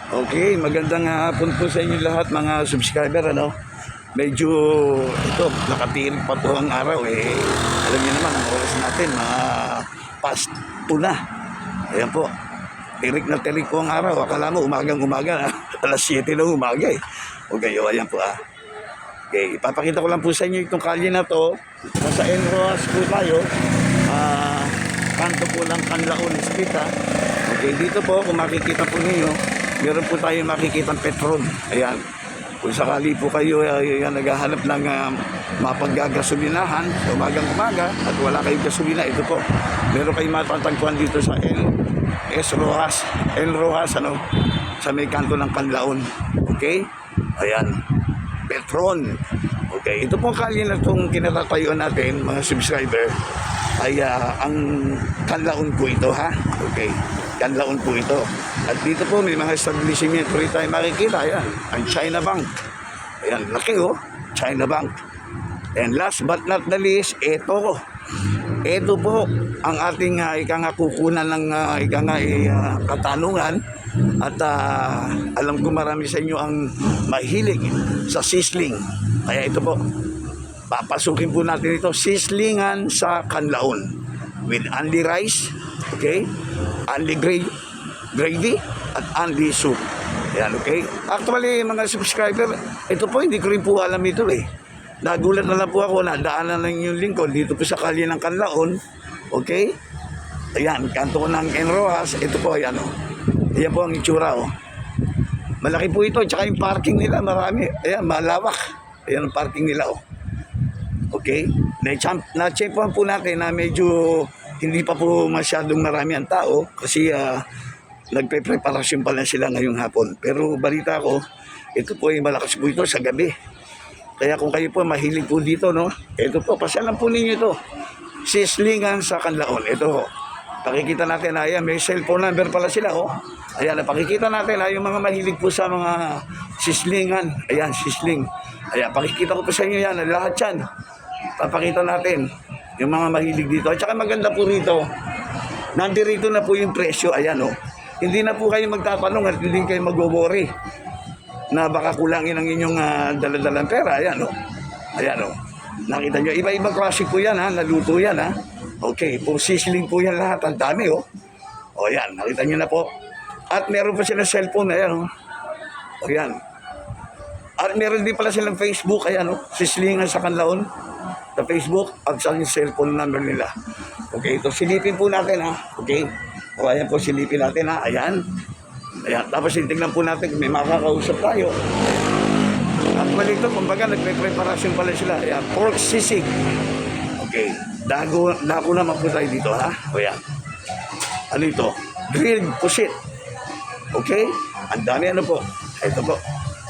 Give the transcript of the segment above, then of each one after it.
Okay, magandang hapon po sa inyo lahat mga subscriber, ano. Medyo ito, nakatirik pa po ang araw eh. Alam niyo naman ang oras natin, mga past 2 na. Ayan po. Tirik na tirik po ang araw. Akala mo umagang-umaga, alas 7 ng umaga eh. Okay, ayan po ah. Okay, ipapakita ko lang po sa inyo itong kalye na to. Nasa Enroas po tayo. Kanto po lang Canlaon Street ha. Okay, dito po kung makikita po ninyo, meron po tayo makikitang Petron. Ayan. Kung sakali po kayo naghahanap ng mapaggagasolinahan sa umagang-umaga at wala kayong gasolina, ito po. Meron kayong matatagpuan dito sa Enroas, ano, sa may kanto ng Canlaon. Okay? Ayan. Petron. Okay. Ito po kalye na itong kinatatayuan natin, mga subscriber, ay ang Canlaon po ito ha. Okay. Canlaon po ito. At dito po may mga establishment po rin tayo makikita. Ayan, ang China Bank. Ayan, laki oh, China Bank. And last but not the least, ito po ang ating kukunan ng katanungan. At alam ko marami sa inyo ang mahilig sa sisling. Kaya ito po, papasukin po natin ito, sislingan sa Canlaon with only rice, okay, only gravy at only soup. Ayan, okay. Actually mga subscriber, ito po hindi ko rin po alam ito eh. Nagulat na lang po ako, nadaanan lang yung link ko dito po sa kalye ng Canlaon. Okay. Ayan, kanto ko ng Enroas. Ito po, ayan oh. Ayan po ang itsura oh. Malaki po ito, tsaka yung parking nila marami. Ayan, malawak. Ayan ang parking nila oh. Okay. Na-check po natin na medyo hindi pa po masyadong marami ang tao kasi nagpe-preparasyon pa lang sila ngayong hapon. Pero balita ko, ito po ay malakas po ito sa gabi. Kaya kung kayo po mahilig po dito, no? Ito po, pasyalan po ninyo ito. Sislingan sa Canlaon. Ito ho. Pakikita natin, ayan, may cellphone number pala sila, oh. Ayan, pakikita natin, yung mga mahilig po sa mga sislingan. Ayan, sisling. Ayan, pakikita ko po sa inyo yan, lahat yan. Papakita natin yung mga mahilig dito. At saka maganda po rito, nandirito na po yung presyo. Ayan o. Hindi na po kayo magtatanong at hindi kayo mag-worry na baka kulangin ang inyong daladalang pera. Ayan o. Ayan o. Nakita nyo, iba-ibang klase po yan ha. Naluto yan ha. Okay, po sisling po yan lahat. Ang dami o. O yan, nakita nyo na po. At meron pa sila cellphone. Ayan o. O yan. At meron din pala silang Facebook. Ayan o. Sislingan sa Canlaon. Sa Facebook at sa cellphone number nila. Okay, ito silipin po natin ha. Okay. O ayan po, silipin natin ha. Ayan. Ayan. Tapos tingnan po natin kung may makakausap tayo. At mali ito, kumbaga nagpe-preparasyon pala sila. Ayan, pork sisig. Okay. Dako naman po tayo dito ha. O ayan. Ano ito? Grilled pusit. Okay. Ang dami ano po. Ito po.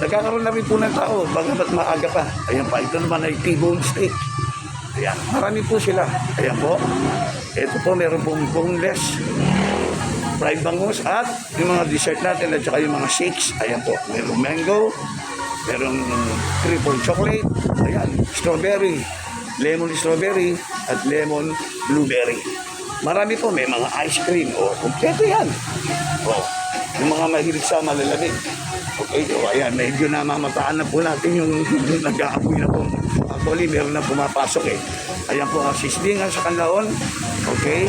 Nagkakaroon namin po ng tao. Bagamat maaga pa. Ayan pa. Ito naman ay T-bone steak. Ayan, marami po sila. Ayan po. Ito po, meron pong boneless, fried bangus, at yung mga dessert natin at saka yung mga shakes. Ayan po, merong mango, merong triple chocolate, ayan, strawberry, lemon strawberry, at lemon blueberry. Marami po, may mga ice cream. O, kompleto yan. O, yung mga mahilig sa malalamig. Okay, so ayan, medyo namamataan na po natin yung nag-aapoy na po. Actually, meron na pumapasok eh. Ayan po ang sislingan sa Canlaon. Okay,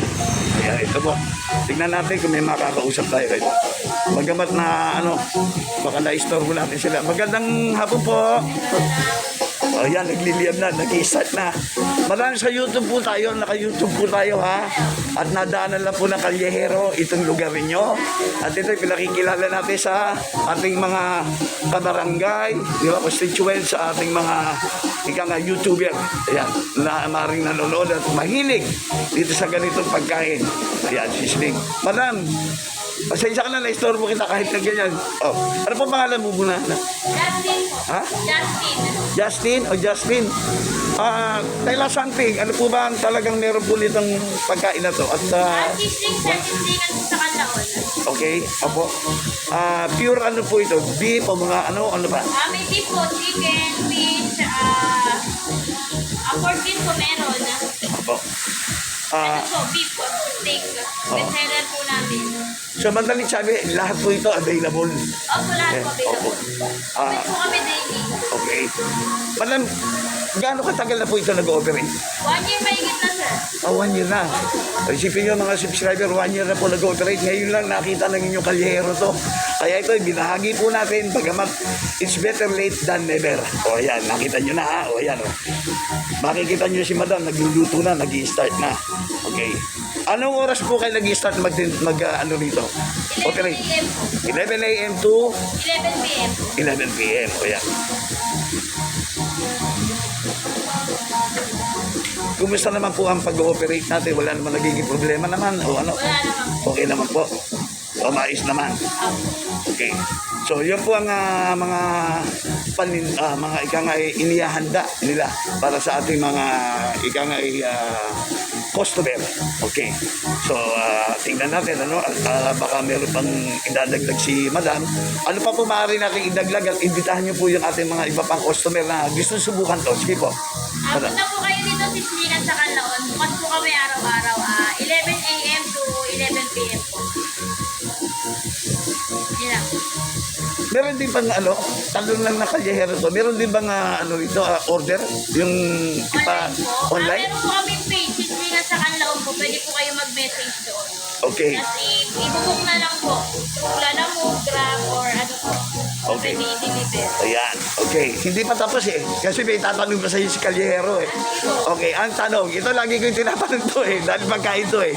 ayan, ito po. Tignan natin kung may makakausap tayo kayo. Bagamat na, baka na-istorbo natin sila. Magandang hapon po. Ayan, nagliliyab na, nag-i-start na. Marami sa YouTube po tayo, naka-YouTube po tayo ha. At nadaanan lang po ng kalyehero itong lugar ninyo. At ito pinakikilala natin sa ating mga kabarangay, di ba, constituents, sa ating mga YouTuber. Ayan, na maring nanonood at mahilig dito sa ganitong pagkain. Ayan, sisling. Madam, pasensya ka na, na-istorbo kita kahit na ganyan. Oh, ano po pangalan mo muna? Justin po. Ha? Justin. Justin o Justin? Tayla something, ano po ba ang talagang meron po nitong pagkain na to? At Sislingan sa Canlaon. okay, opo. Pure ano po ito? Beef o mga ano ba? May beef po, chicken, fish, pork din po meron. Opo. Ah, Ito po, beef po, steak. Best seller po namin. so madaling sabi, lahat po ito available. Opo, lahat po Opo. available. Ah, Open po kami daily. okay. Madam, gaano katagal na po ito nag-ooperate? 1 year mahigit na, sir. 1 year na. Isipin nyo mga subscriber, 1 year na po nag-ooperate. Ngayon lang nakita ng inyong kalyero to. Kaya ito, binahagi po natin. Bagamat, it's better late than never. O ayan, nakita nyo na ha. O ayan o. Makikita nyo si madam, nagluluto na, nag-i-start na. Okay. Anong oras po kayo nag-i-start ano rito? 11 Operate. p.m. po. 11 a.m. to 11 p.m. po. 11 p.m. O ayan. Kumusta naman po ang pag-ooperate natin? Wala naman nagiging problema naman o ano? Wala naman po. Okay naman po. O maayos naman. Okay. So, yun po ang mga ikangay inihahanda nila para sa ating mga ikangay customer. Okay. So, tingnan natin, ano, baka meron pang idadagdag si madam. Ano pa po maaari natin idaglag at imbitahan niyo po yung ating mga iba pang customer na gusto subukan to. Sige po. Madam. Punta po kayo dito si Sligan sa Canlaon. Bukas po kami araw-araw. 11 a.m. to 11 p.m. po. Yun lang. Meron din bang ano, tanong lang na kalyahero to, meron din bang ano ito, order? Yung ipa, online? Meron po kami page, Sligan sa Canlaon po. Pwede po kayo mag-message doon. Okay. Kasi ibubuk na lang po. Lalamove, Grab, or ano po. Okay. Pwede i-deliver. Ayan, okay. Hindi pa tapos eh. Kasi may tatanong pa sa iyo si kalyahero eh. Okay, ang tanong, ito lagi ko yung tinatanong to eh, dahil pagkain to eh.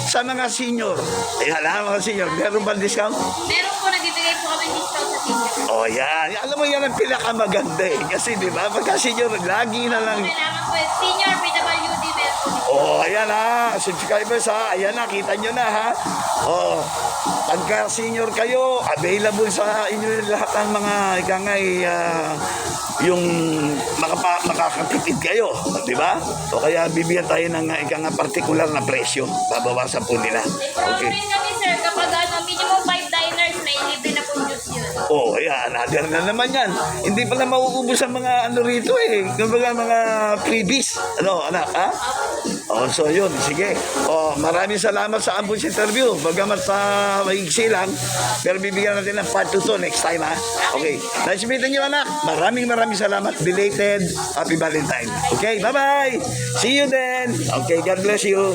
Sa mga senior, ayan mga senior, meron ba discount? Meron po, nagbibigay po kami discount sa senior. Oh, yan. Alam mo yan ang pinakamaganda eh. Kasi di ba, pagka senior, lagi na lang. Kailangan po, senior, PWD, meron po. Oh, ayan ha. Subscribers ha. Ayan na, kita nyo na ha. Oh, pagka senior kayo, available sa inyo lahat ng mga ikangay, yung makakatipid kayo. Di ba? O kaya bibigyan tayo ng ikanga partikular na presyo. Babawasan po nila. May promo Okay. rin kami, sir, kapag minimum 5 diners, may libre na po juice yun. Oh, ayan. Nader na naman yan. Hindi pala mauubos ang mga ano rito eh. Kumbaga mga freebies. Ano, anak, ha? Oh, so yun, sige. Oh, maraming salamat sa ambulance interview. Bagamat sa maigsi lang, pero bibigyan natin ng part 2 to next time, ha? Okay. Nice meeting you, anak. Maraming salamat. Belated Happy Valentine. Okay, bye-bye. See you then. Okay, God bless you.